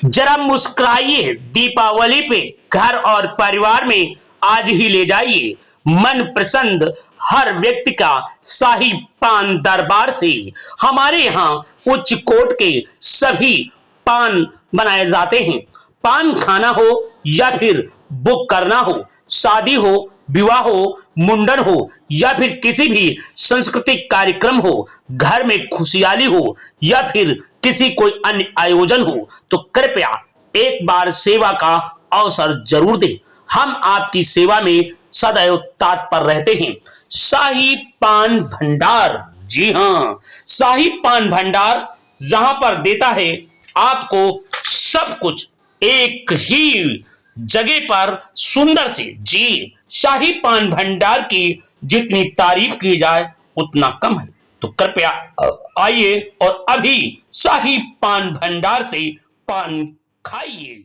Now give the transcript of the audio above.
जरा मुस्कुराइए, दीपावली पे घर और परिवार में आज ही ले जाइए मन प्रसन्न हर व्यक्ति का शाही पान दरबार से। हमारे यहाँ उच्च कोट के सभी पान बनाए जाते हैं। पान खाना हो या फिर बुक करना हो, शादी हो, विवाह हो, मुंडन हो या फिर किसी भी सांस्कृतिक कार्यक्रम हो, घर में खुशहाली हो या फिर किसी कोई अन्य आयोजन हो, तो कृपया एक बार सेवा का अवसर जरूर दें। हम आपकी सेवा में सदैव तत्पर रहते हैं। शाही पान भंडार, जी हाँ, शाही पान भंडार जहां पर देता है आपको सब कुछ एक ही जगह पर सुंदर से। जी, शाही पान भंडार की जितनी तारीफ की जाए उतना कम है। तो कृपया आइए और अभी शाही पान भंडार से पान खाइए।